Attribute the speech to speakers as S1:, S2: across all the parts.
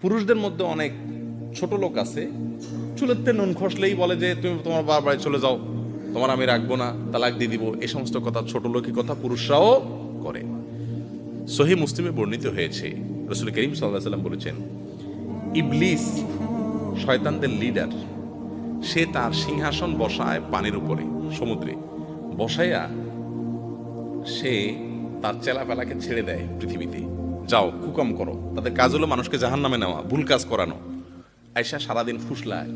S1: পুরুষদের মধ্যে অনেক ছোট লোক আছে, চুলেতে নুন খসলেই বলে যে তুমি তোমার বাবার বাড়ি চলে যাও, তোমার আমি রাখবো না, তালাক দিয়ে দিব। এই সমস্ত কথা, ছোট লোকই কথা পুরুষরাও করে। সহিহ মুসলিমে বর্ণিত হয়েছে, রাসূল করিম সাল্লাল্লাহু আলাইহি ওয়াসাল্লাম বলেছেন, ইবলিস শয়তানদের লিডার, সে তার সিংহাসন বসায় পানির উপরে, সমুদ্রে বসাইয়া সে তার চেলাপেলাকে ছেড়ে দেয় পৃথিবীতে, যাও হুকুম করো। তাদের কাজ হলো মানুষকে জাহান্নামে নেওয়া, ভুল কাজ করানো। আয়সা সারাদিন ফুসলায়,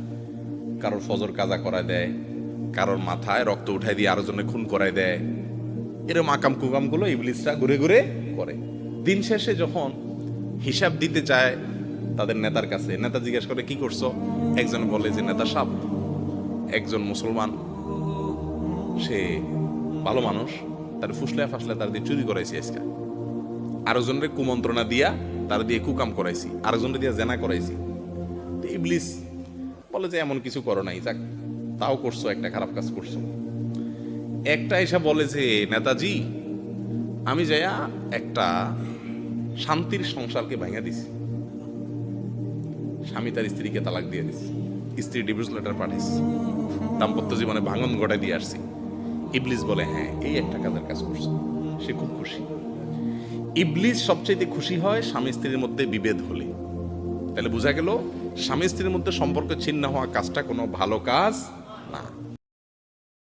S1: কারোর ফজর কাজা করায় দেয়, কারোর মাথায় রক্ত উঠাই দিয়ে আরো জনে খুন করায় দেয়। এরকম আকাম কুকাম গুলো ইবলিসরা ঘুরে ঘুরে করে। দিন শেষে যখন হিসাব দিতে যায় তাদের নেতার কাছে, নেতা জিজ্ঞেস করে কি করছো, একজন বলে যে নেতা সাহেব, একজন মুসলমান, সে ভালো মানুষ, তার ফুসলে ফাসলে তার দিয়ে চুরি করাইছি আজকে, আরেকজনের কুমন্ত্রণা দিয়া তার দিয়ে কুকাম করাইছি, আরেকজনের দিয়ে জেনা করাইছি। তো ইবলিস বলে যে এমন কিছু করো নাই, যাক তাও করছো, একটা খারাপ কাজ করছো। একটা এসে বলে যে নেতাজি, আমি যাইয়া একটা শান্তির সংসারকে ভাঙা দিছি, স্বামী তার স্ত্রীকে তালাক দিয়ে দিছি, স্ত্রী ডিভোর্স লেটার পাঠাইছি, দাম্পত্য জীবনে ভাঙন ঘটাই দিয়ে আসছি। ইবলিস বলে হ্যাঁ, এই একটা কাজের কাজ করছো। সে খুব খুশি। ইবলিস সবচেয়ে খুশি হয় স্বামী স্ত্রীর মধ্যে বিভেদ হলে। তাহলে বোঝা গেল স্বামী স্ত্রীর মধ্যে সম্পর্ক ছিন্ন হওয়া কাজটা কোনো ভালো কাজ